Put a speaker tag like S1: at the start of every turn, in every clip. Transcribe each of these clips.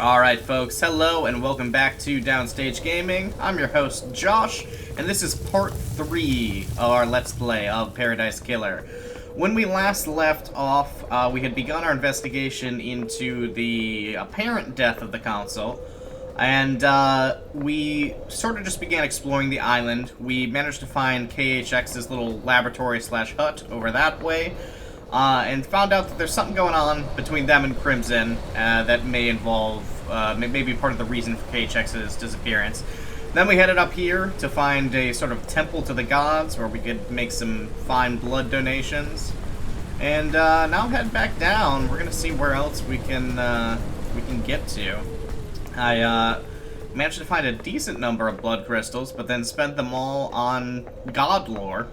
S1: Alright folks, hello and welcome back to Downstage Gaming. I'm your host Josh, and this is part 3 of our Let's Play of Paradise Killer. When we last left off, we had begun our investigation into the apparent death of the Consul, and we sort of just began exploring the island. We managed to find KHX's little laboratory slash hut over that way, and found out that there's something going on between them and Crimson that may involve, maybe part of the reason for KHX's disappearance. Then we headed up here to find a sort of temple to the gods where we could make some fine blood donations. And now I'm heading back down. We're gonna see where else we can get to. I managed to find a decent number of blood crystals, but then spent them all on god lore.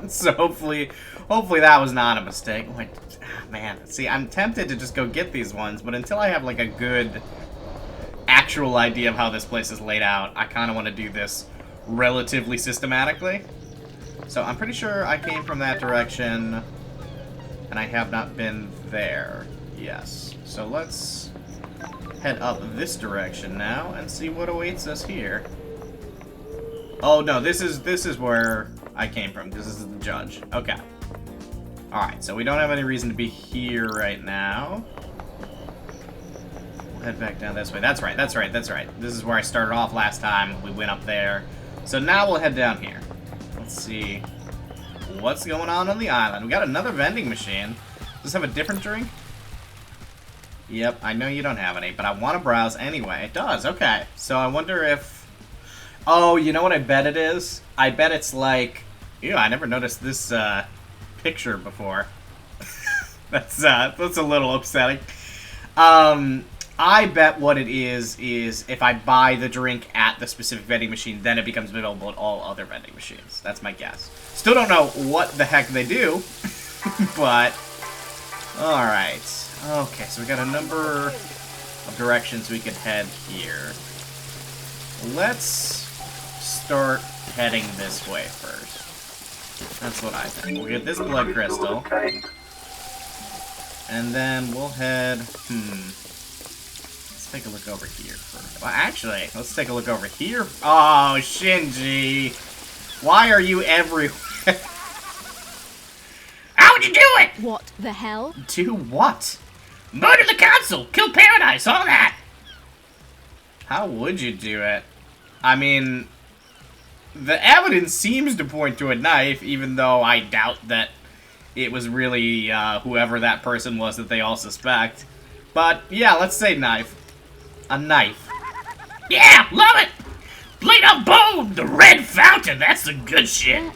S1: So hopefully that was not a mistake. Like, man, see, I'm tempted to just go get these ones, but until I have like a good actual idea of how this place is laid out, I kind of want to do this relatively systematically. So I'm pretty sure I came from that direction, and I have not been there. Yes. So let's head up this direction now and see what awaits us here. Oh no, this is where I came from. This is the judge. Okay. Alright, so we don't have any reason to be here right now. We'll head back down this way. That's right. This is where I started off last time. We went up there. So now we'll head down here. Let's see what's going on the island. We got another vending machine. Does this have a different drink? Yep, I know you don't have any, but I want to browse anyway. It does, okay. So I wonder if... Oh, you know what I bet it is? I bet it's like... Ew, I never noticed this picture before. That's a little upsetting. I bet what it is if I buy the drink at the specific vending machine, then it becomes available at all other vending machines. That's my guess. Still don't know what the heck they do, but... Alright. Okay, so we got a number of directions we could head here. Let's start heading this way first. That's what I think. We'll get this blood crystal. And then we'll head... Let's take a look over here first. Well, actually, let's take a look over here. Oh, Shinji! Why are you everywhere? How would you do it?
S2: What the hell?
S1: Do what? Murder the Consul! Kill Paradise! All that! How would you do it? I mean... The evidence seems to point to a knife, even though I doubt that it was really whoever that person was that they all suspect. But, yeah, let's say knife. A knife. Yeah, love it! Blade of bone! The red fountain! That's the good shit!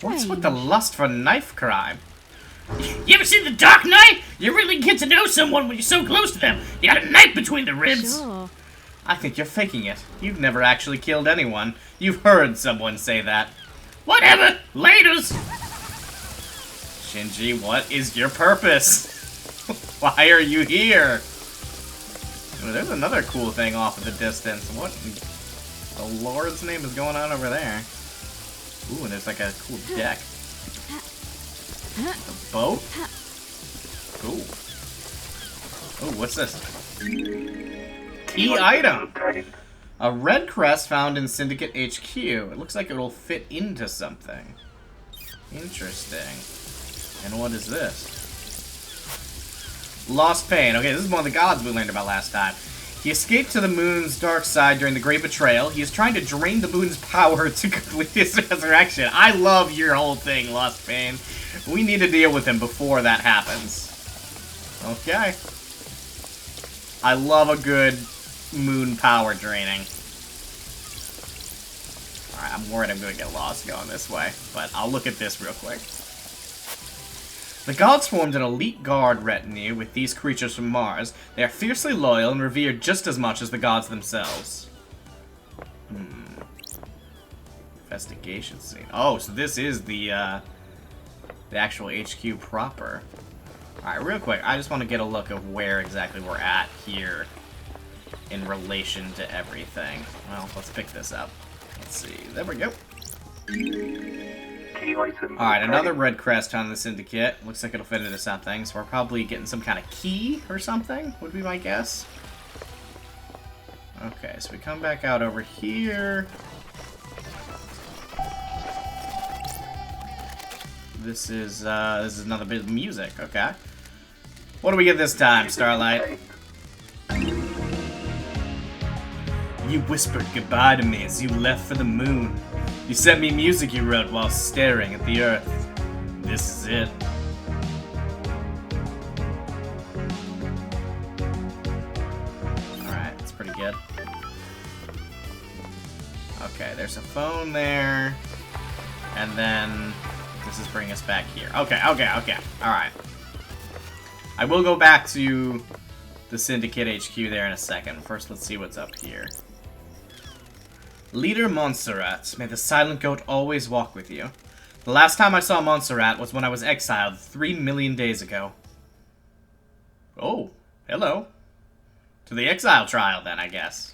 S1: What's with the lust for knife crime? You ever seen The Dark Knight? You really get to know someone when you're so close to them. You got a knife between the ribs.
S2: Sure.
S1: I think you're faking it. You've never actually killed anyone. You've heard someone say that. Whatever. Laters. Shinji, what is your purpose? Why are you here? Oh, there's another cool thing off in the distance. What in the Lord's name is going on over there? Ooh, and there's like a cool deck. A boat? Ooh. Oh, what's this? Key item! A red crest found in Syndicate HQ. It looks like it'll fit into something. Interesting. And what is this? Lost Pain. Okay, this is one of the gods we learned about last time. He escaped to the moon's dark side during the Great Betrayal. He is trying to drain the moon's power to complete his resurrection. I love your whole thing, Lost Pain. We need to deal with him before that happens. Okay. I love a good moon power draining. Alright, I'm worried I'm going to get lost going this way, but I'll look at this real quick. The gods formed an elite guard retinue with these creatures from Mars. They are fiercely loyal and revered just as much as the gods themselves. Investigation scene. Oh, so this is the actual HQ proper. Alright, real quick, I just want to get a look of where exactly we're at here in relation to everything. Well, let's pick this up. Let's see. There we go. Alright, another red crest on the Syndicate. Looks like it'll fit into something, so we're probably getting some kind of key or something, would be my guess. Okay, so we come back out over here. This is another bit of music, okay. What do we get this time, Starlight? You whispered goodbye to me as you left for the moon. You sent me music you wrote while staring at the earth. This is it. Alright, that's pretty good. Okay, there's a phone there. And then this is bringing us back here. Okay. Alright. I will go back to the Syndicate HQ there in a second. First, let's see what's up here. Leader Montserrat, may the Silent Goat always walk with you. The last time I saw Montserrat was when I was exiled 3 million days ago. Oh, hello. To the exile trial, then, I guess.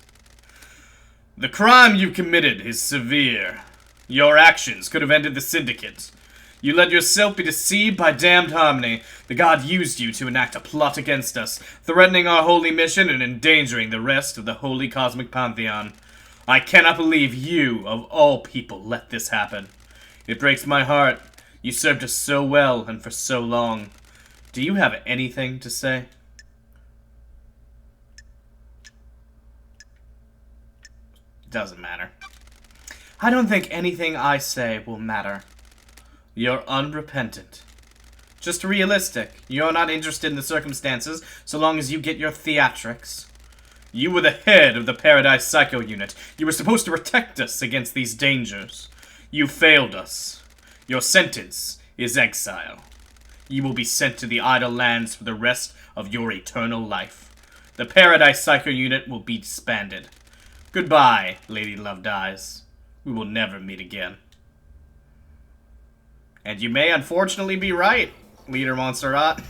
S1: The crime you committed is severe. Your actions could have ended the Syndicate. You let yourself be deceived by damned Harmony. The god used you to enact a plot against us, threatening our holy mission and endangering the rest of the holy cosmic pantheon. I cannot believe you, of all people, let this happen. It breaks my heart. You served us so well and for so long. Do you have anything to say? Doesn't matter. I don't think anything I say will matter. You're unrepentant. Just realistic. You're not interested in the circumstances so long as you get your theatrics. You were the head of the Paradise Psycho Unit. You were supposed to protect us against these dangers. You failed us. Your sentence is exile. You will be sent to the Idle Lands for the rest of your eternal life. The Paradise Psycho Unit will be disbanded. Goodbye, Lady Love Dies. We will never meet again. And you may unfortunately be right, Leader Montserrat.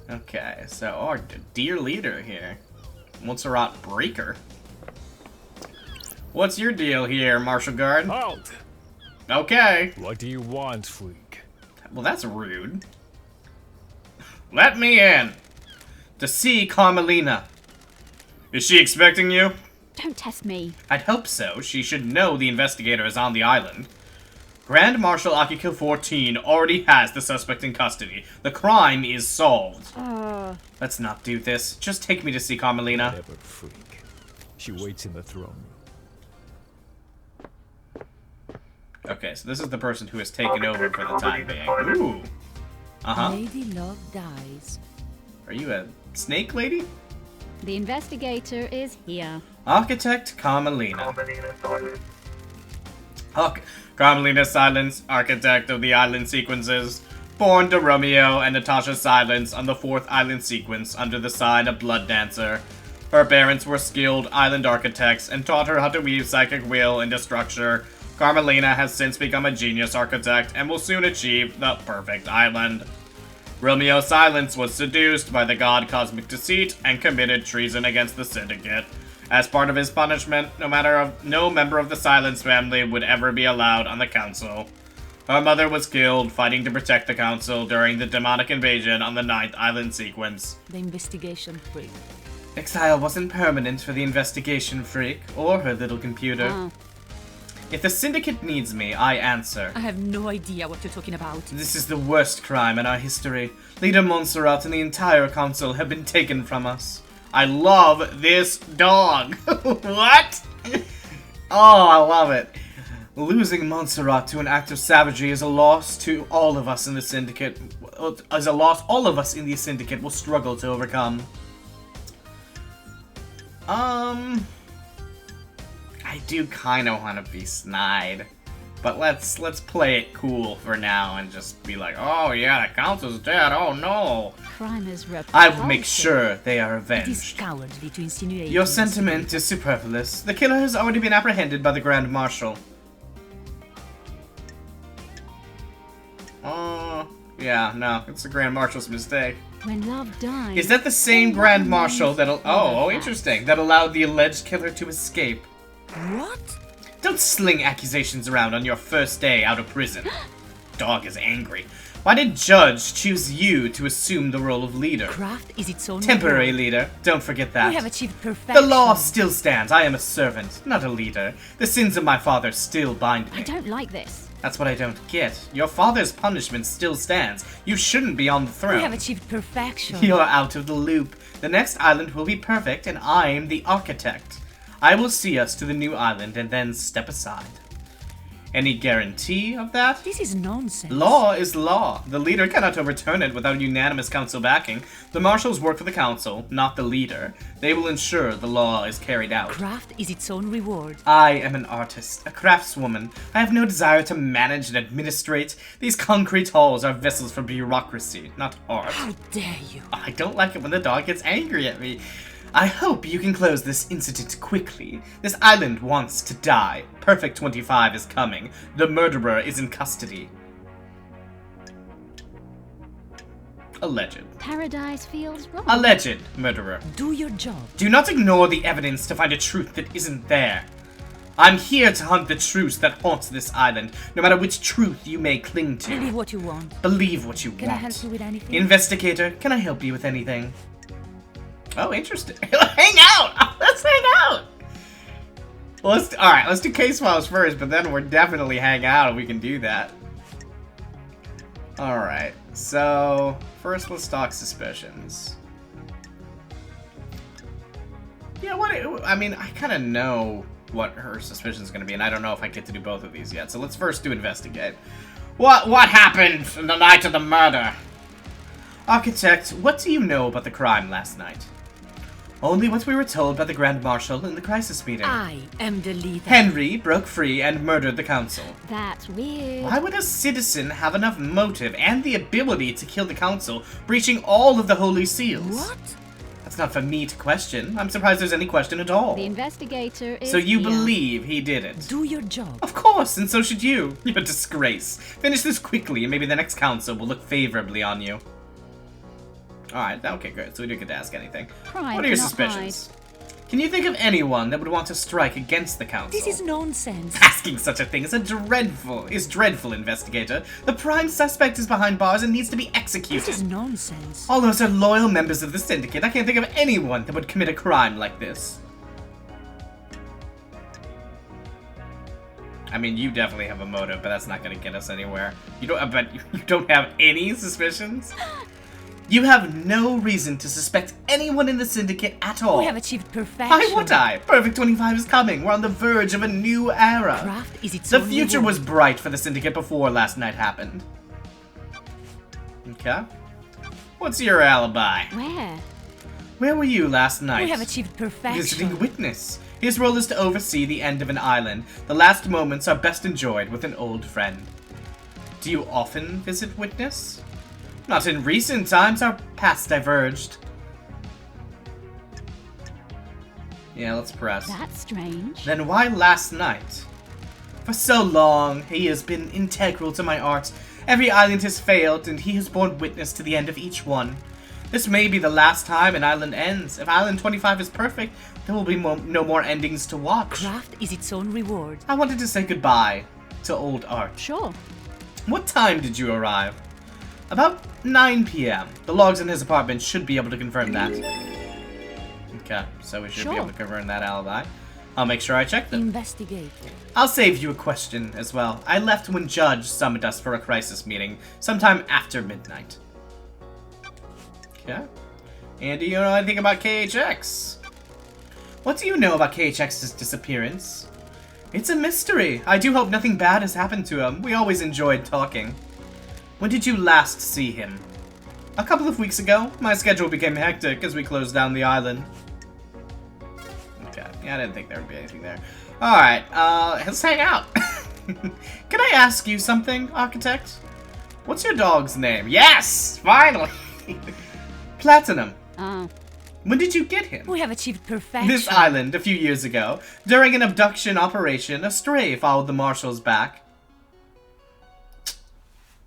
S1: Okay, so our dear leader here, Montserrat Breaker. What's your deal here, Marshal Guard?
S2: Halt!
S1: Okay.
S2: What do you want, freak?
S1: Well, that's rude. Let me in. To see Carmelina. Is she expecting you?
S3: Don't test me.
S1: I'd hope so. She should know the investigator is on the island. Grand Marshal Akiko 14 already has the suspect in custody. The crime is solved. Let's not do this. Just take me to see Carmelina.
S2: Whatever, freak. She waits in the throne room.
S1: Okay, so this is the person who has taken over for the time being. Ooh. Uh-huh.
S3: Lady Love Dies.
S1: Are you a snake lady?
S3: The investigator is here.
S1: Architect Carmelina. Carmelina Silence, architect of the island sequences, born to Romeo and Natasha Silence on the 4th island sequence under the sign of Blood Dancer. Her parents were skilled island architects and taught her how to weave psychic will into structure. Carmelina has since become a genius architect and will soon achieve the perfect island. Romeo Silence was seduced by the god Cosmic Deceit and committed treason against the Syndicate. As part of his punishment, no member of the Silence family would ever be allowed on the council. Her mother was killed fighting to protect the council during the demonic invasion on the 9th island sequence.
S4: The investigation freak.
S1: Exile wasn't permanent for the investigation freak or her little computer. If the Syndicate needs me, I answer.
S4: I have no idea what you're talking about.
S1: This is the worst crime in our history. Leader Montserrat and the entire council have been taken from us. I love this dog. What? Oh, I love it. Losing Montserrat to an act of savagery is a loss to all of us in the Syndicate. As a loss all of us in the Syndicate will struggle to overcome. I do kind of want to be snide, but let's play it cool for now and just be like, oh yeah, the council's dead. Oh no.
S3: Crime is repulsive.
S1: I will make sure they are
S4: It is
S1: avenged.
S4: cowardly to insinuate.
S1: Your sentiment is superfluous. The killer has already been apprehended by the Grand Marshal. Yeah, no, it's the Grand Marshal's mistake.
S3: When love dies.
S1: Is that the same Grand Marshal that? Oh, interesting. That allowed the alleged killer to escape.
S4: What?
S1: Don't sling accusations around on your first day out of prison. Dog is angry. Why did Judge choose you to assume the role of leader?
S4: Craft is its own
S1: Temporary
S4: reward.
S1: leader. Don't forget that.
S4: We have achieved
S1: The
S4: perfection.
S1: law still stands. I am a servant, not a leader. The sins of my father still bind me.
S3: I don't like this.
S1: That's what I don't get. Your father's punishment still stands. You shouldn't be on the throne.
S4: We have achieved perfection.
S1: You're out of the loop. The next island will be perfect, and I'm the architect. I will see us to the new island and then step aside. Any guarantee of that?
S4: This is nonsense.
S1: Law is law. The leader cannot overturn it without unanimous council backing. The marshals work for the council, not the leader. They will ensure the law is carried out.
S4: Craft is its own reward.
S1: I am an artist, a craftswoman. I have no desire to manage and administrate. These concrete halls are vessels for bureaucracy, not art.
S4: How dare you?
S1: I don't like it when the dog gets angry at me. I hope you can close this incident quickly. This island wants to die. Perfect 25 is coming. The murderer is in custody. Alleged.
S3: Paradise feels wrong.
S1: Alleged murderer.
S4: Do your job.
S1: Do not ignore the evidence to find a truth that isn't there. I'm here to hunt the truth that haunts this island, no matter which truth you may cling to.
S4: Believe what you want.
S1: Believe what you
S4: Can I
S1: want.
S4: help you with anything?
S1: Investigator, can I help you with anything? Oh, interesting. Hang out! Let's hang out! Well, alright, let's do case files first, but then we're definitely hang out if we can do that. Alright, so first let's talk suspicions. Yeah, I mean, I kind of know what her suspicion is going to be, and I don't know if I get to do both of these yet, so let's first do investigate. What happened on the night of the murder? Architect, what do you know about the crime last night? Only what we were told by the Grand Marshal in the crisis meeting.
S4: I am the leader.
S1: Henry broke free and murdered the council.
S3: That's weird.
S1: Why would a citizen have enough motive and the ability to kill the council, breaching all of the holy seals?
S4: What?
S1: That's not for me to question. I'm surprised there's any question at all.
S3: The investigator is
S1: So you
S3: here.
S1: believe he did it?
S4: Do your job.
S1: Of course, and so should you. You're a disgrace. Finish this quickly, and maybe the next council will look favorably on you. Alright, okay, good. So we didn't get to ask anything.
S3: Crime
S1: What are your
S3: cannot
S1: suspicions? Can you think of anyone that would want to strike against the council?
S4: This is nonsense.
S1: Asking such a thing is dreadful, investigator. The prime suspect is behind bars and needs to be executed.
S4: This is nonsense.
S1: All those are loyal members of the syndicate. I can't think of anyone that would commit a crime like this. I mean, you definitely have a motive, but that's not going to get us anywhere. You don't have any suspicions? You have no reason to suspect anyone in the syndicate at all.
S4: We have achieved perfection.
S1: Why would I? Perfect 25 is coming. We're on the verge of a new era.
S4: Craft is its
S1: The
S4: own
S1: future
S4: reward.
S1: was bright for the syndicate before last night happened. Okay. What's your alibi?
S3: Where?
S1: Where were you last night?
S4: We have achieved perfection.
S1: Visiting witness. His role is to oversee the end of an island. The last moments are best enjoyed with an old friend. Do you often visit witness? Not in recent times. Our paths diverged. Yeah, let's press.
S3: That's strange.
S1: Then why last night? For so long, he has been integral to my art. Every island has failed, and he has borne witness to the end of each one. This may be the last time an island ends. If Island 25 is perfect, there will be no more endings to watch.
S4: Craft is its own reward.
S1: I wanted to say goodbye to old art.
S3: Sure.
S1: What time did you arrive? About 9 p.m. The logs in his apartment should be able to confirm that. Okay, so we should be able to confirm that alibi. I'll make sure I check them.
S4: Investigate.
S1: I'll save you a question as well. I left when Judge summoned us for a crisis meeting, sometime after midnight. Okay. And do you know anything about KHX? What do you know about KHX's disappearance? It's a mystery. I do hope nothing bad has happened to him. We always enjoyed talking. When did you last see him? A couple of weeks ago. My schedule became hectic as we closed down the island. Okay, yeah, I didn't think there would be anything there. Alright, let's hang out. Can I ask you something, Architect? What's your dog's name? Yes! Finally! Platinum. When did you get him?
S4: We have achieved perfection.
S1: This island, a few years ago. During an abduction operation, a stray followed the marshals back.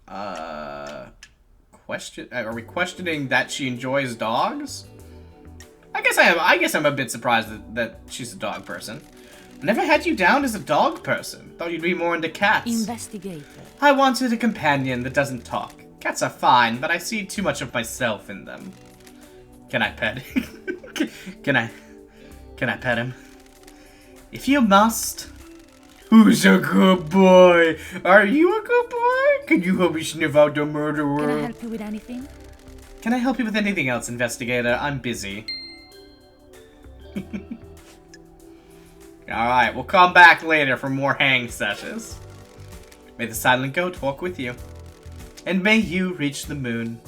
S1: Are we questioning that she enjoys dogs? I guess I'm a bit surprised that she's a dog person. Never had you down as a dog person. Thought you'd be more into cats.
S4: Investigate.
S1: I wanted a companion that doesn't talk. Cats are fine, but I see too much of myself in them. Can I pet Can I pet him? If you must. Who's a good boy? Are you a good boy? Can you help me sniff out the murderer?
S4: Can I help you with anything?
S1: Can I help you with anything else, investigator? I'm busy. Alright, we'll come back later for more hang sessions. May the silent goat walk with you. And may you reach the moon.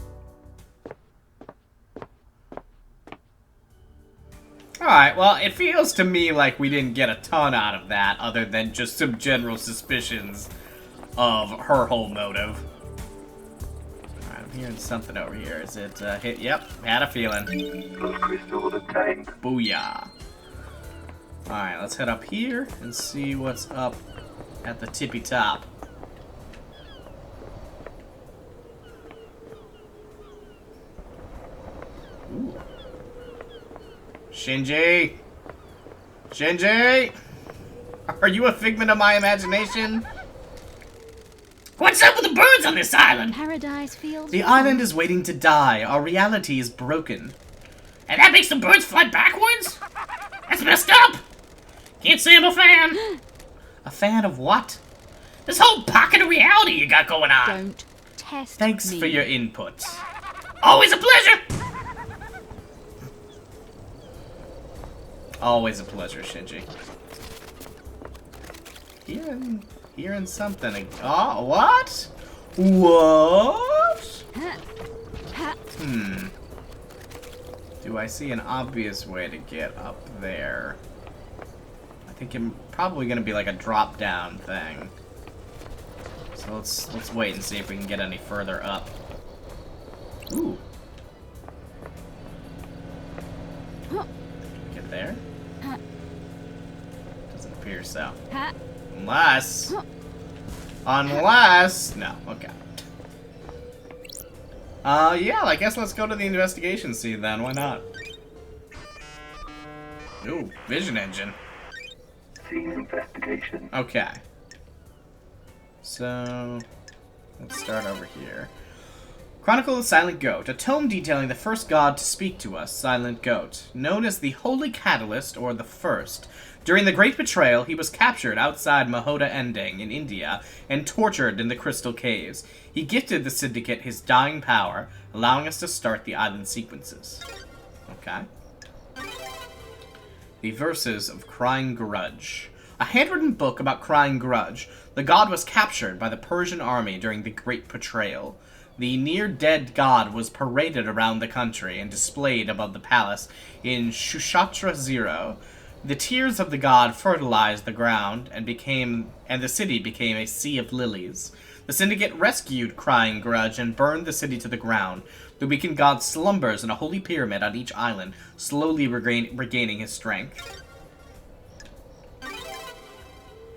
S1: Alright, well, it feels to me like we didn't get a ton out of that, other than just some general suspicions of her whole motive. Alright, I'm hearing something over here. Is it, hit? Yep, had a feeling.
S5: Crystal obtained.
S1: Booyah. Alright, let's head up here and see what's up at the tippy top. Ooh. Shinji! Shinji! Are you a figment of my imagination? What's up with the birds on this island?
S3: Paradise feels
S1: The
S3: wrong.
S1: island is waiting to die. Our reality is broken.
S6: And that makes the birds fly backwards? That's messed up! Can't say I'm a fan.
S1: A fan of what?
S6: This whole pocket of reality you got going on.
S3: Don't test
S1: Thanks
S3: me.
S1: for your input.
S6: Always a pleasure!
S1: Always a pleasure, Shinji. Hearing something. Oh, what? What? Do I see an obvious way to get up there? I think it's probably gonna be like a drop-down thing. So let's wait and see if we can get any further up. Ooh. Get there? Doesn't appear so. Unless... no, okay. Yeah, I guess let's go to the investigation scene then, why not? Ooh, vision engine.
S5: Scene investigation.
S1: Okay. So, let's start over here. Chronicle of Silent Goat, a tome detailing the first god to speak to us, Silent Goat, known as the Holy Catalyst, or the First. During the Great Betrayal, he was captured outside Mahoda Ending in India and tortured in the Crystal Caves. He gifted the Syndicate his dying power, allowing us to start the island sequences. Okay. The Verses of Crying Grudge. A handwritten book about Crying Grudge. The god was captured by the Persian army during the Great Betrayal. The near-dead god was paraded around the country and displayed above the palace in Shushatra Zero. The tears of the god fertilized the ground and the city became a sea of lilies. The Syndicate rescued Crying Grudge and burned the city to the ground. The weakened god slumbers in a holy pyramid on each island, slowly regaining his strength.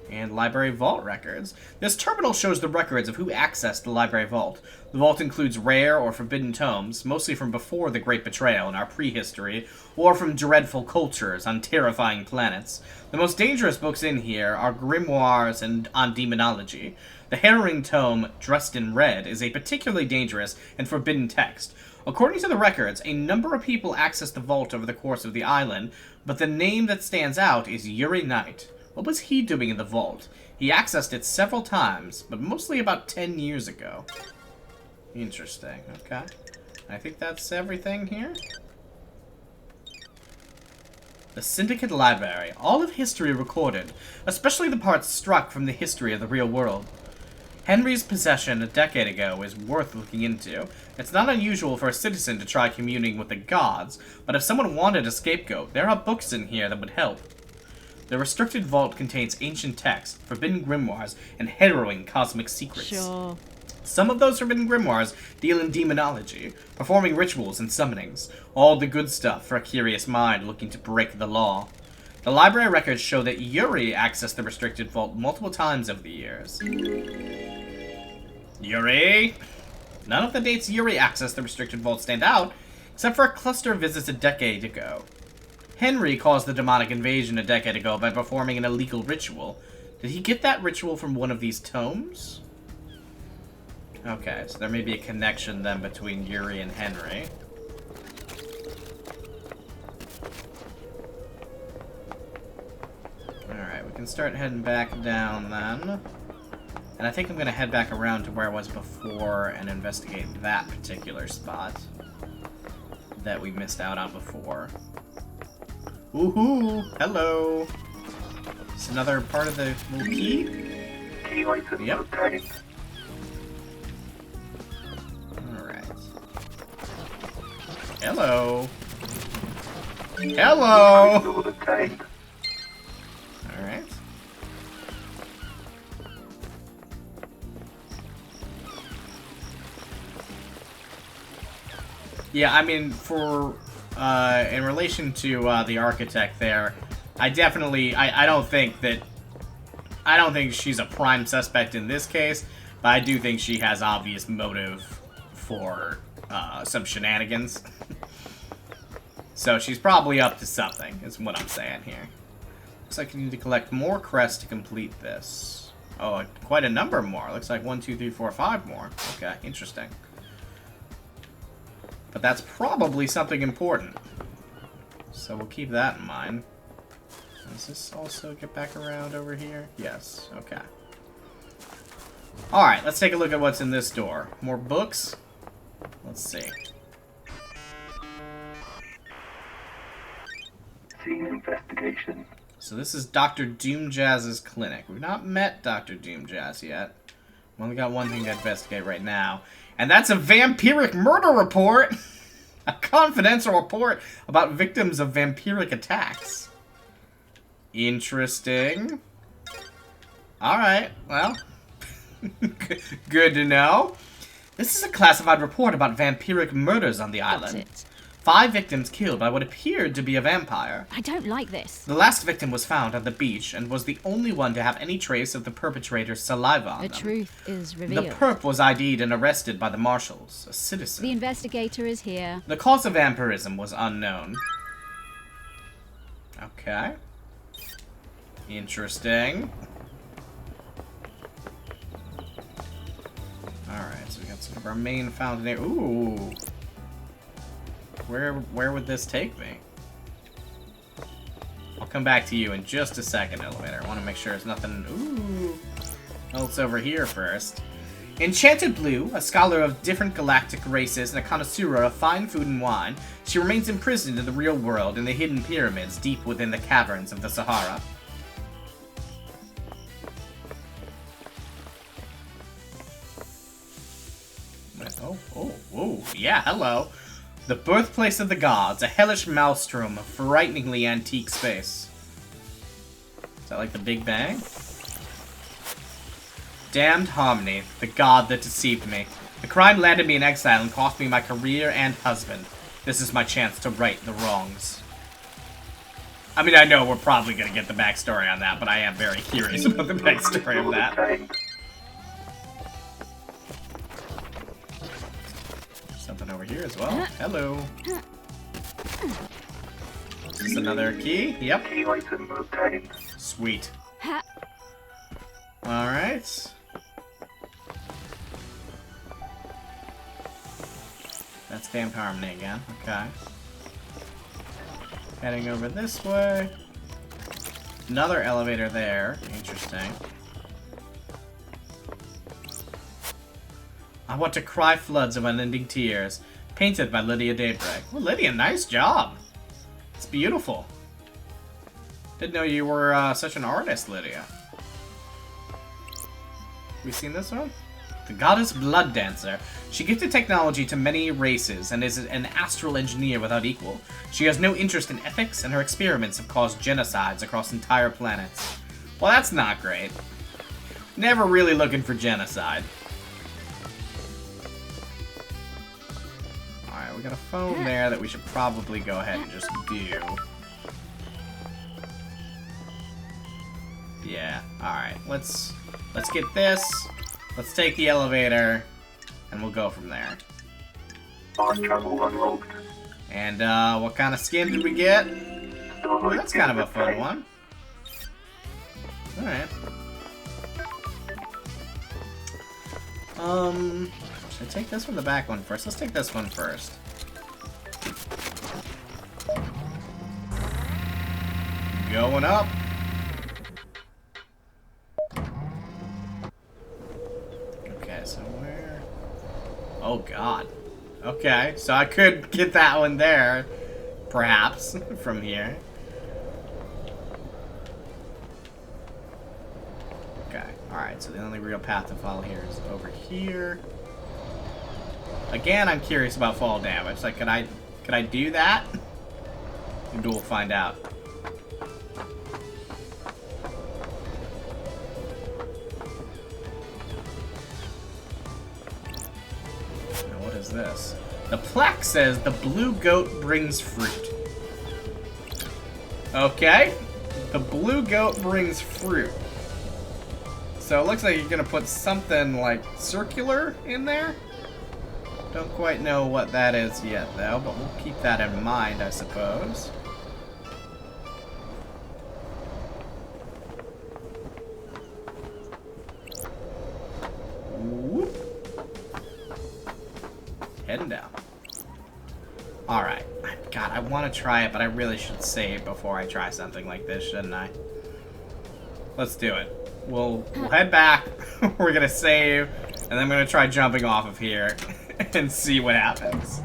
S1: And Library Vault records. This terminal shows the records of who accessed the Library Vault. The vault includes rare or forbidden tomes, mostly from before the Great Betrayal in our prehistory, or from dreadful cultures on terrifying planets. The most dangerous books in here are grimoires and on demonology. The harrowing tome, Dressed in Red, is a particularly dangerous and forbidden text. According to the records, a number of people accessed the vault over the course of the island, but the name that stands out is Yuri Knight. What was he doing in the vault? He accessed it several times, but mostly about 10 years ago. Interesting, okay. I think that's everything here. The Syndicate Library. All of history recorded, especially the parts struck from the history of the real world. Henry's possession a decade ago is worth looking into. It's not unusual for a citizen to try communing with the gods, but if someone wanted a scapegoat, there are books in here that would help. The restricted vault contains ancient texts, forbidden grimoires, and harrowing cosmic secrets.
S3: Sure.
S1: Some of those forbidden grimoires deal in demonology, performing rituals and summonings. All the good stuff for a curious mind looking to break the law. The library records show that Yuri accessed the restricted vault multiple times over the years. Yuri? None of the dates Yuri accessed the restricted vault stand out, except for a cluster of visits a decade ago. Henry caused the demonic invasion a decade ago by performing an illegal ritual. Did he get that ritual from one of these tomes? Okay, so there may be a connection then between Yuri and Henry. Alright, we can start heading back down then. And I think I'm gonna head back around to where I was before and investigate that particular spot that we missed out on before. Woohoo! Hello! It's another part of the little key?
S5: Key item
S1: Yep.
S5: obtained.
S1: Alright. Hello! Hello!
S5: Crystal obtained.
S1: Alright. Yeah, I mean, for, in relation to, the architect there, I definitely, I don't think she's a prime suspect in this case, but I do think she has obvious motive for, some shenanigans. So she's probably up to something, is what I'm saying here. Looks like you need to collect more crests to complete this. Oh, quite a number more. Looks like 1, 2, 3, 4, 5 more. Okay, interesting. But that's probably something important. So we'll keep that in mind. Does this also get back around over here? Yes, okay. Alright, let's take a look at what's in this door. More books? Let's see.
S5: Scene investigation.
S1: So this is Dr. Doomjazz's clinic. We've not met Dr. Doomjazz yet. We've only got one thing to investigate right now. And that's a vampiric murder report! A confidential report about victims of vampiric attacks. Interesting. Alright, well. Good to know. This is a classified report about vampiric murders on the
S3: What's
S1: island.
S3: it?
S1: 5 victims killed by what appeared to be a vampire.
S3: I don't like this.
S1: The last victim was found on the beach and was the only one to have any trace of the perpetrator's saliva on
S3: The
S1: them.
S3: truth is
S1: The
S3: revealed.
S1: perp was ID'd and arrested by the marshals, a citizen.
S3: The investigator is here.
S1: The cause of vampirism was unknown. Okay. Interesting. Alright, so we got some of our main fountain here. Ooh. Where would this take me? I'll come back to you in just a second, elevator. I want to make sure there's nothing else over here first. Enchanted Blue, a scholar of different galactic races and a connoisseur of fine food and wine, she remains imprisoned in the real world in the hidden pyramids deep within the caverns of the Sahara. Oh, yeah, hello. The birthplace of the gods, a hellish maelstrom of frighteningly antique space. Is that like the Big Bang? Damned Harmony, the god that deceived me. The crime landed me in exile and cost me my career and husband. This is my chance to right the wrongs. I mean, I know we're probably gonna get the backstory on that, but I am very curious about the backstory of that.
S5: Obtained.
S1: Something over here as well. Hello. Is this another key? Yep.
S5: Key item obtained.
S1: Sweet.
S3: Ha!
S1: Alright. That's Damned Harmony again. Okay. Heading over this way. Another elevator there. Interesting. I want to cry floods of unending tears. Painted by Lydia Daybreak. Well, Lydia, nice job. It's beautiful. Didn't know you were such an artist, Lydia. We seen this one? The goddess Blood Dancer. She gifted technology to many races and is an astral engineer without equal. She has no interest in ethics, and her experiments have caused genocides across entire planets. Well, that's not great. Never really looking for genocide. Alright, we got a phone there that we should probably go ahead and just do. Yeah, alright. Let's get this. Let's take the elevator, and we'll go from there.
S5: Fast travel unlocked.
S1: And, what kind of skin did we get? Oh, that's kind of a fun one. Alright. Should I take this one, the back one first? Let's take this one first. Going up. Okay, so where? Oh god. Okay, so I could get that one there, perhaps, from here. Okay, alright, so the only real path to follow here is over here. Again, I'm curious about fall damage. Like, could I do that? Maybe we'll find out. Now, what is this? The plaque says the blue goat brings fruit. Okay. The blue goat brings fruit. So it looks like you're gonna put something like circular in there. Don't quite know what that is yet though, but we'll keep that in mind, I suppose. Whoop. Heading down. Alright. God, I want to try it, but I really should save before I try something like this, shouldn't I? Let's do it. We'll head back. We're gonna save, and then I'm gonna try jumping off of here and see what happens.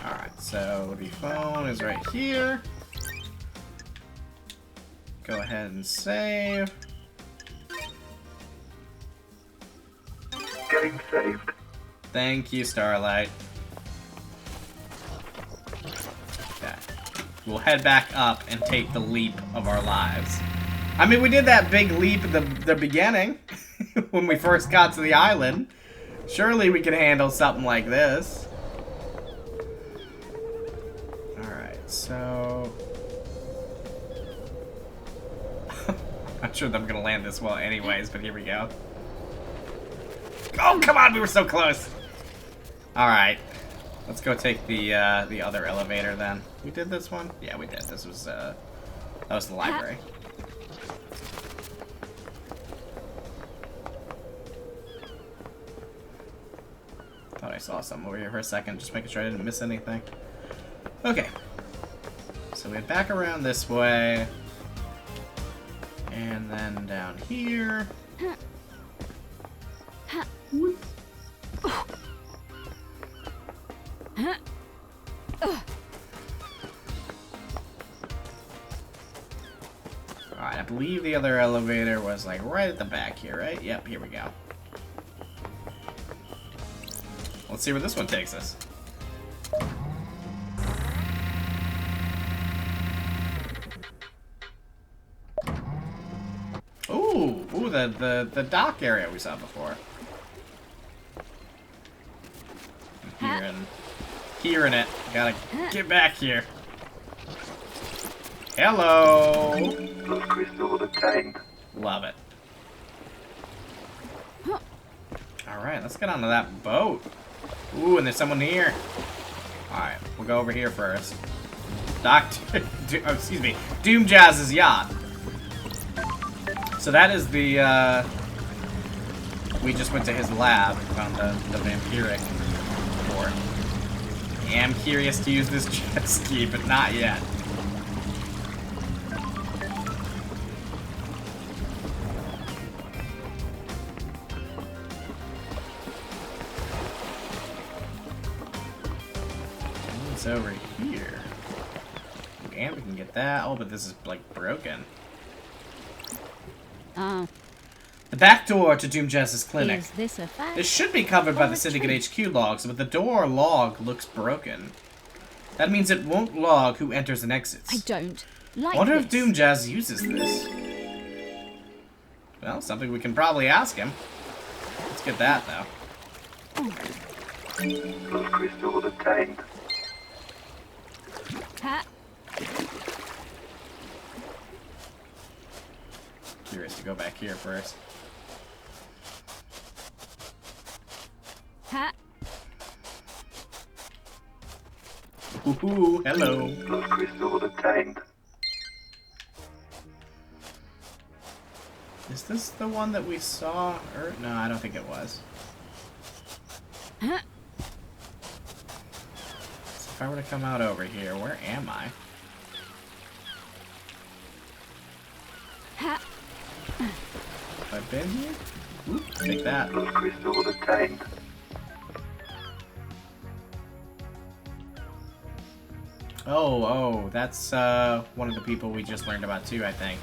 S1: Alright, so the phone is right here. Go ahead and save.
S5: Game saved.
S1: Thank you, Starlight. Okay. We'll head back up and take the leap of our lives. I mean, we did that big leap at the beginning when we first got to the island. Surely we can handle something like this. Alright, so... I'm not sure that I'm gonna land this well anyways, but here we go. Oh, come on, we were so close! Alright. Let's go take the other elevator then. We did this one? Yeah, we did. This was, that was the library. Thought I saw something over here for a second, just making sure I didn't miss anything. Okay. So we head back around this way. And then down here. Alright, I believe the other elevator was like right at the back here, right? Yep, here we go. Let's see where this one takes us. Ooh, the dock area we saw before. Hearing it. Gotta get back here. Hello.
S5: Those crystals obtained.
S1: Love it. Alright, let's get onto that boat. Ooh, and there's someone here. Alright, we'll go over here first. Excuse me. Doom Jazz's yacht. So that is the, we just went to his lab, found the vampiric port. I am curious to use this jet ski, but not yet. It's over here. And we can get that. Oh, but this is, like, broken.
S3: Oh,
S1: The back door to Doom Jazz's clinic.
S3: is this a fact?
S1: This should be covered by
S3: Or
S1: the
S3: a
S1: Syndicate
S3: trick?
S1: HQ logs, but the door log looks broken. That means it won't log who enters and exits.
S3: I don't like
S1: I wonder
S3: this.
S1: if Doom Jazz uses this. Well, something we can probably ask him. Let's get that, though.
S5: Those crystals obtained.
S3: Ha.
S1: Curious to go back here first.
S3: Ha.
S1: Ooh, hello.
S5: Those crystals obtained.
S1: Is this the one that we saw? Or no, I don't think it was. So if I were to come out over here, where am I? Have I been here? Oop, take that.
S5: Those crystals obtained.
S1: Oh, that's one of the people we just learned about too, I think.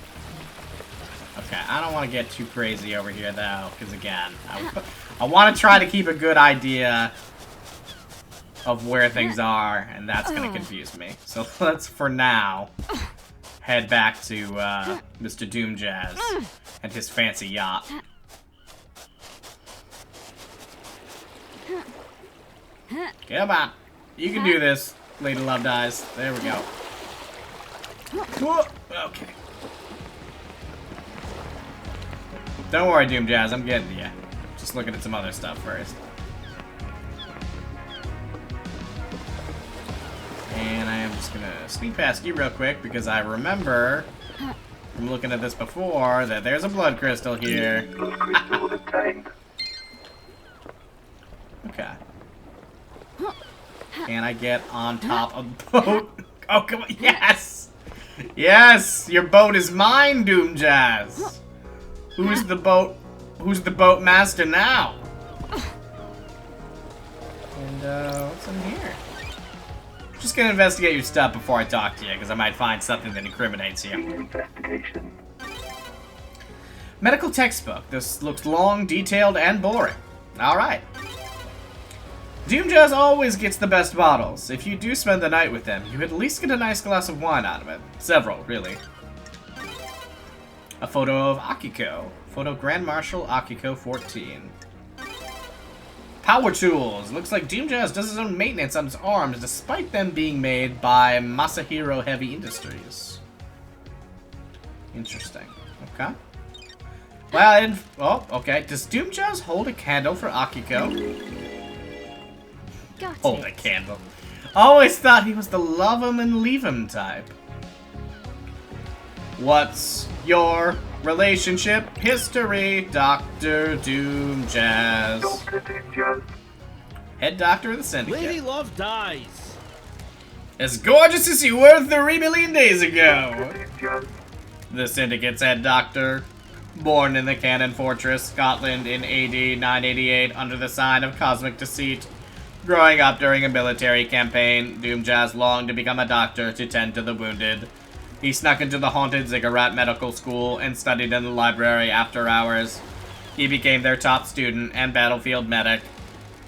S1: Okay, I don't want to get too crazy over here though, because again, I want to try to keep a good idea of where things are, and that's going to confuse me. So let's, for now, head back to Mr. Doom Jazz and his fancy yacht. Come on, you can do this. Lady Love Dies. There we go. Whoa. Okay. Don't worry, Doom Jazz. I'm getting to you. Just looking at some other stuff first. And I am just gonna sneak past you real quick because I remember from looking at this before that there's a blood crystal here.
S5: Those crystals obtained.
S1: Okay. Can I get on top of the boat? Oh, come on. Yes! Yes! Your boat is mine, Doom Jazz! Who's the boat master now? And, what's in here? Just gonna investigate your stuff before I talk to you, because I might find something that incriminates you.
S5: Investigation.
S1: Medical textbook. This looks long, detailed, and boring. Alright. Doom Jazz always gets the best bottles. If you do spend the night with them, you at least get a nice glass of wine out of it. Several, really. A photo of Akiko. Photo Grand Marshal Akiko 14. Power tools. Looks like Doom Jazz does his own maintenance on his arms, despite them being made by Masahiro Heavy Industries. Interesting. Okay. Well, oh, okay. Does Doom Jazz hold a candle for Akiko?
S3: Got
S1: Hold a
S3: it.
S1: candle. Always thought he was the love him and leave him type. What's your relationship history, Dr. Doom Jazz?
S5: Dr. Doom Jazz.
S1: Head doctor of the Syndicate.
S7: Lady Love dies.
S1: As gorgeous as you were 3 million days ago.
S5: Dr. Doom Jazz.
S1: The Syndicate's head doctor. Born in the Cannon Fortress, Scotland in AD 988 under the sign of Cosmic Deceit. Growing up during a military campaign, Doom Jazz longed to become a doctor to tend to the wounded. He snuck into the haunted Ziggurat Medical School and studied in the library after hours. He became their top student and battlefield medic.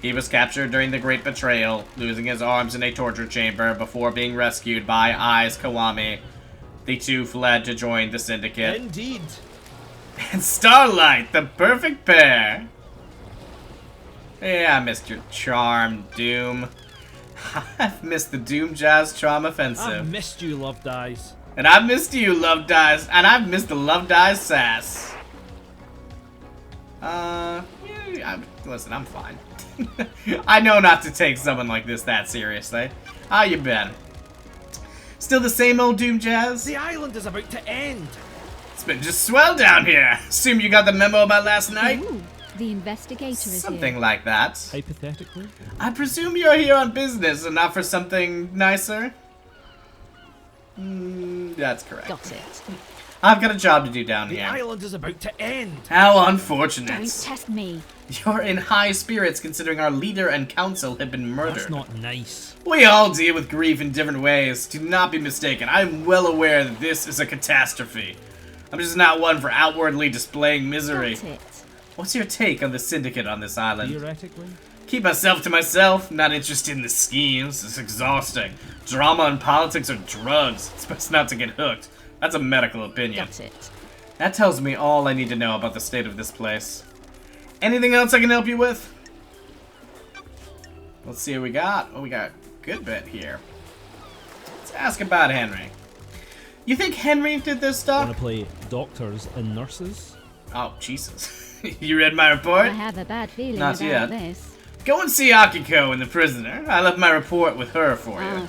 S1: He was captured during the Great Betrayal, losing his arms in a torture chamber before being rescued by Aiz Kawami. The two fled to join the Syndicate.
S7: Indeed.
S1: And Starlight, the perfect pair! Yeah, I missed your charm, Doom. I've missed the Doom Jazz Charm Offensive.
S7: I've missed you, Love Dies.
S1: And I've missed you, Love Dies. And I've missed the Love Dies sass. Listen, I'm fine. I know not to take someone like this that seriously. How you been? Still the same old Doom Jazz?
S7: The island is about to end.
S1: It's been just swell down here. Assume you got the memo about last night?
S3: Ooh, the investigator is
S1: Something
S3: here.
S1: like that.
S7: Hypothetically?
S1: I presume you're here on business and not for something nicer? That's correct.
S3: Got it.
S1: I've got a job to do down
S7: The
S1: here.
S7: island is about to end.
S1: How unfortunate.
S3: Don't test me.
S1: You're in high spirits considering our leader and council have been murdered.
S7: That's not nice.
S1: We all deal with grief in different ways. Do not be mistaken. I'm well aware that this is a catastrophe. I'm just not one for outwardly displaying misery.
S3: Got it.
S1: What's your take on the Syndicate on this island?
S7: Theoretically?
S1: Keep myself to myself, not interested in the schemes. It's exhausting. Drama and politics are drugs. It's best not to get hooked. That's a medical opinion.
S3: Got it.
S1: That tells me all I need to know about the state of this place. Anything else I can help you with? Let's see what we got. Oh, we got a good bit here. Let's ask about Henry. You think Henry did this stuff?
S7: Want to play doctors and nurses?
S1: Oh, Jesus. You read my report?
S3: I have a bad feeling
S1: Not
S3: about
S1: yet.
S3: this.
S1: Go and see Akiko and the prisoner. I left my report with her for you.
S3: Ah,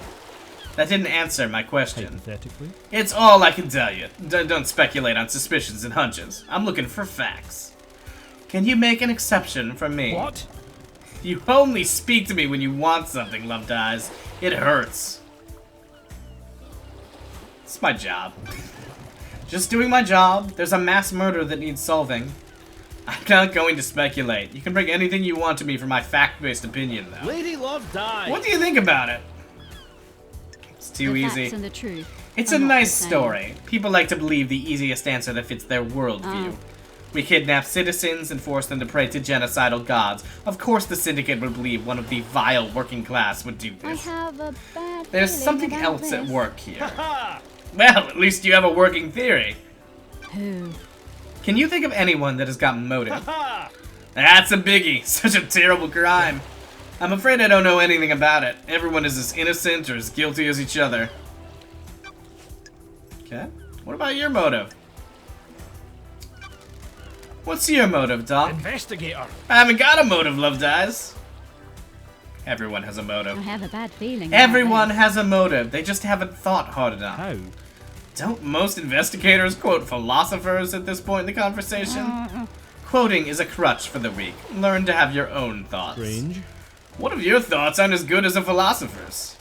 S1: That didn't answer my question.
S7: Hypothetically.
S1: It's all I can tell you. Don't speculate on suspicions and hunches. I'm looking for facts. Can you make an exception for me?
S7: What?
S1: You only speak to me when you want something, Loved Eyes. It hurts. It's my job. Just doing my job. There's a mass murder that needs solving. I'm not going to speculate. You can bring anything you want to me for my fact-based opinion, though.
S7: Lady Love died.
S1: What do you think about it? It's too
S3: The
S1: easy.
S3: facts and the truth.
S1: It's
S3: are
S1: a
S3: not
S1: nice
S3: the same.
S1: story. People like to believe the easiest answer that fits their worldview.
S3: Oh.
S1: We kidnap citizens and force them to pray to genocidal gods. Of course the Syndicate would believe one of the vile working class would do
S3: I
S1: this.
S3: have a bad
S1: There's
S3: feeling
S1: something
S3: about
S1: else at
S3: this.
S1: work here. Well, at least you have a working theory.
S3: Who?
S1: Can you think of anyone that has got motive? That's a biggie. Such a terrible crime. I'm afraid I don't know anything about it. Everyone is as innocent or as guilty as each other. Okay. What about your motive? What's your motive, Doc?
S7: Investigator.
S1: I haven't got a motive, Loved Eyes. Everyone has a
S3: I
S1: motive.
S3: have a bad feeling. about
S1: Everyone
S3: this.
S1: has a motive. They just haven't thought hard enough.
S7: How?
S1: Don't most investigators quote philosophers at this point in the conversation? Quoting is a crutch for the weak. Learn to have your own thoughts.
S7: Strange.
S1: What if your thoughts aren't as good as a philosopher's?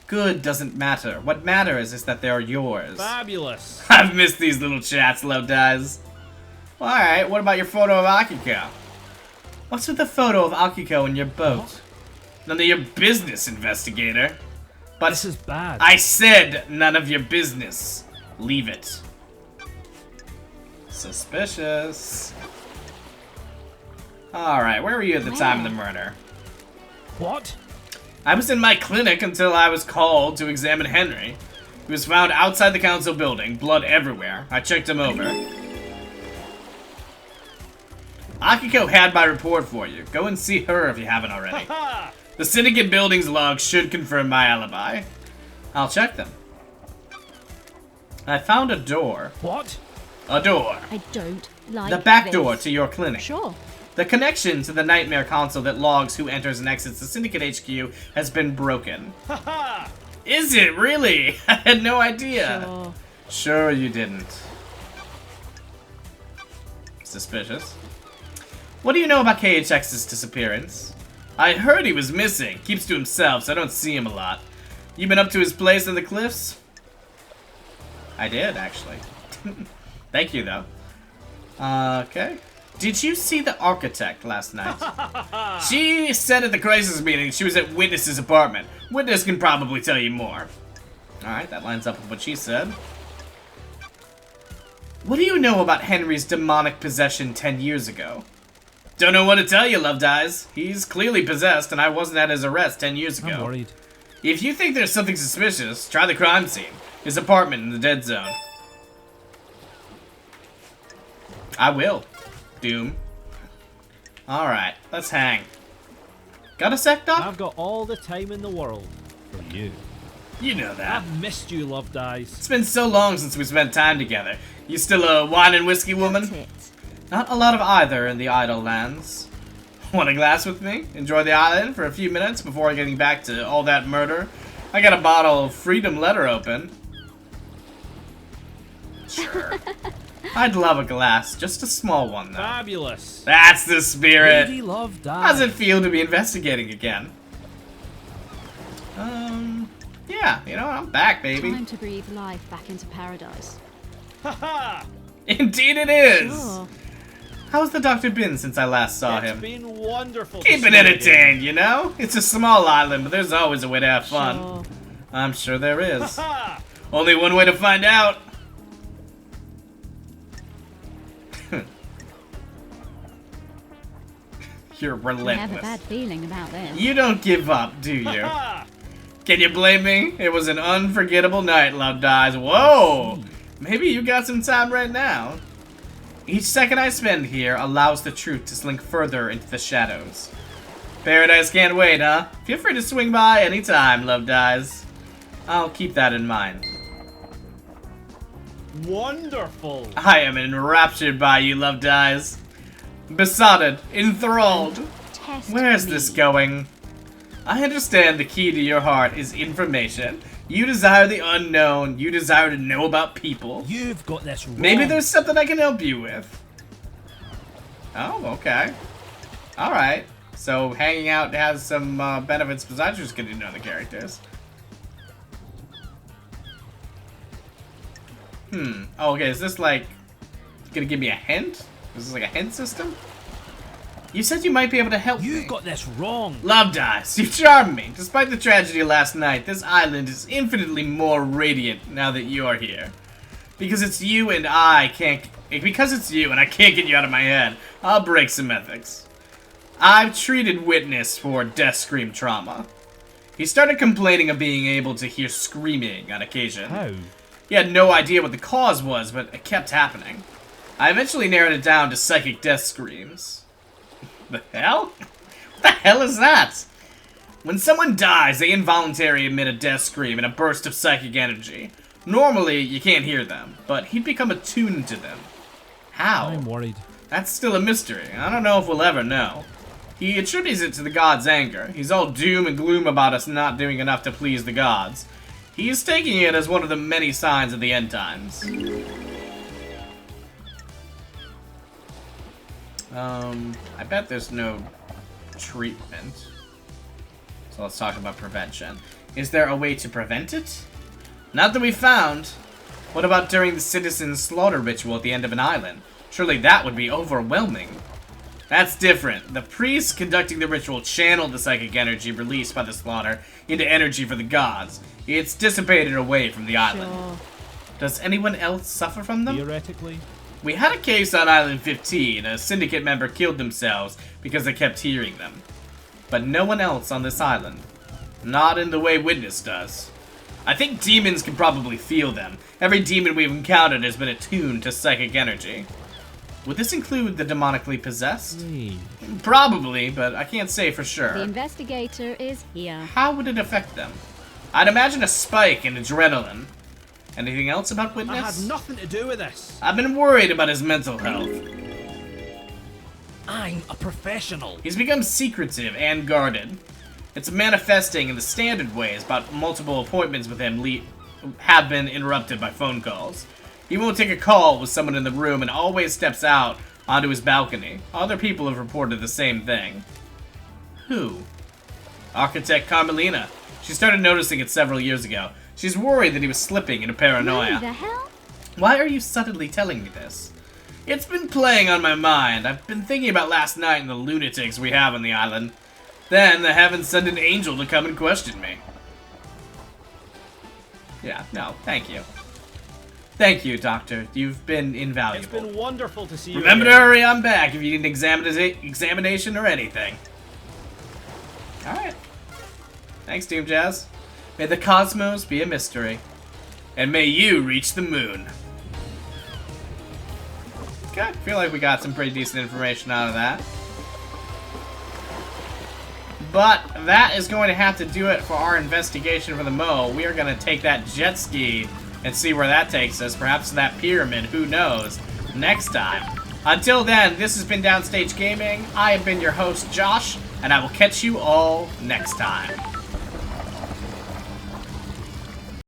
S1: Good doesn't matter. What matters is that they're yours.
S7: Fabulous.
S1: I've missed these little chats, Loved Eyes. Alright, what about your photo of Akiko? What's with the photo of Akiko in your boat? None of your business, investigator. But
S7: This is bad.
S1: I said none of your business. Leave it. Suspicious. Alright, where were you at the time of the murder?
S7: What?
S1: I was in my clinic until I was called to examine Henry. He was found outside the council building, blood everywhere. I checked him over. Akiko had my report for you. Go and see her if you haven't already. The Syndicate building's logs should confirm my alibi. I'll check them. I found a door.
S7: What?
S1: A door.
S3: I don't like
S1: The back
S3: this.
S1: door to your clinic.
S3: Sure.
S1: The connection to the Nightmare console that logs who enters and exits the Syndicate HQ has been broken. Is it really? I had no idea.
S3: Sure.
S1: Sure you didn't. Suspicious. What do you know about KHX's disappearance? I heard he was missing. Keeps to himself, so I don't see him a lot. You been up to his place in the cliffs? I did, actually. Thank you, though. Okay. Did you see the architect last night? She said at the crisis meeting she was at Witness's apartment. Witness can probably tell you more. Alright, that lines up with what she said. What do you know about Henry's demonic possession 10 years ago? Don't know what to tell you, Loved Eyes. He's clearly possessed, and I wasn't at his arrest 10 years ago.
S7: I'm worried.
S1: If you think there's something suspicious, try the crime scene. His apartment in the dead zone. I will. Doom. Alright, let's hang. Got a sec, Doc?
S7: I've got all the time in the world for you.
S1: You know that.
S7: I've missed you, Loved Eyes.
S1: It's been so long since we spent time together. You still a wine and whiskey woman?
S3: That's it.
S1: Not a lot of either in the Idle Lands. Want a glass with me? Enjoy the island for a few minutes before getting back to all that murder? I got a bottle of Freedom Letter open. Sure. I'd love a glass, just a small one though.
S7: Fabulous.
S1: That's the spirit.
S7: Lady Love died.
S1: How's it feel to be investigating again? Yeah, you know, I'm back, baby.
S3: Time to breathe life back into paradise.
S1: Indeed it is!
S3: Sure.
S1: How's the doctor been since I last saw
S7: It's
S1: him?
S7: been wonderful. to
S1: Keep it
S7: see you
S1: entertained, you know? It's a small island, but there's always a way to have fun.
S3: Sure.
S1: I'm sure there is.
S7: again.
S1: Only one way to find out. You're
S3: I have a bad
S1: relentless.
S3: feeling about this.
S1: You don't give up, do you? Can you blame me? It was an unforgettable night, Loved Eyes. Whoa! Maybe you got some time right now. Each second I spend here allows the truth to slink further into the shadows. Paradise can't wait, huh? Feel free to swing by anytime, Loved Eyes. I'll keep that in mind.
S7: Wonderful.
S1: I am enraptured by you, Loved Eyes. Besotted, enthralled.
S3: Test
S1: Where's
S3: me.
S1: this going? I understand the key to your heart is information. You desire the unknown. You desire to know about people.
S7: You've got this wrong.
S1: Maybe there's something I can help you with. Oh, okay. Alright. So hanging out has some benefits besides just getting to know the characters. Oh, okay, is this like gonna give me a hint? Is this like a hint system? You said you might be able to help me.
S7: You've got this wrong.
S1: Love Dice, you charm me. Despite the tragedy last night, this island is infinitely more radiant now that you are here. Because it's you and I can't get you out of my head, I'll break some ethics. I've treated Witness for death scream trauma. He started complaining of being able to hear screaming on occasion.
S7: How?
S1: He had no idea what the cause was, but it kept happening. I eventually narrowed it down to psychic death screams. The hell? What the hell is that? When someone dies, they involuntarily emit a death scream and a burst of psychic energy. Normally, you can't hear them, but he'd become attuned to them. How?
S7: I'm worried.
S1: That's still a mystery. I don't know if we'll ever know. He attributes it to the gods' anger. He's all doom and gloom about us not doing enough to please the gods. He is taking it as one of the many signs of the end times. I bet there's no treatment. So let's talk about prevention. Is there a way to prevent it? Not that we found. What about during the citizen slaughter ritual at the end of an island? Surely that would be overwhelming. That's different. The priests conducting the ritual channeled the psychic energy released by the slaughter into energy for the gods. It's dissipated away from the island.
S3: Sure.
S1: Does anyone else suffer from them?
S7: Theoretically.
S1: We had a case on Island 15. A syndicate member killed themselves because they kept hearing them. But no one else on this island. Not in the way Witness does. I think demons can probably feel them. Every demon we've encountered has been attuned to psychic energy. Would this include the demonically possessed?
S7: Hey.
S1: Probably, but I can't say for
S3: The
S1: sure.
S3: investigator is here.
S1: How would it affect them? I'd imagine a spike in adrenaline. Anything else about Witness?
S7: I had nothing to do with this.
S1: I've been worried about his mental health.
S7: I'm a professional.
S1: He's become secretive and guarded. It's manifesting in the standard ways, but multiple appointments with him have been interrupted by phone calls. He won't take a call with someone in the room and always steps out onto his balcony. Other people have reported the same thing. Who? Architect Carmelina. She started noticing it several years ago. She's worried that he was slipping into
S3: Who
S1: paranoia.
S3: the hell?
S1: Why are you subtly telling me this? It's been playing on my mind. I've been thinking about last night and the lunatics we have on the island. Then the heavens sent an angel to come and question me. Yeah, no, thank you. Thank you, Doctor. You've been invaluable.
S7: It's been wonderful to see you.
S1: Remember to
S7: again.
S1: hurry on back if you need an examination or anything. Alright. Thanks, Doom Jazz. May the cosmos be a mystery. And may you reach the moon. Okay, I feel like we got some pretty decent information out of that. But that is going to have to do it for our investigation for the Mo. We are going to take that jet ski and see where that takes us. Perhaps that pyramid, who knows, next time. Until then, this has been Downstage Gaming. I have been your host, Josh, and I will catch you all next time.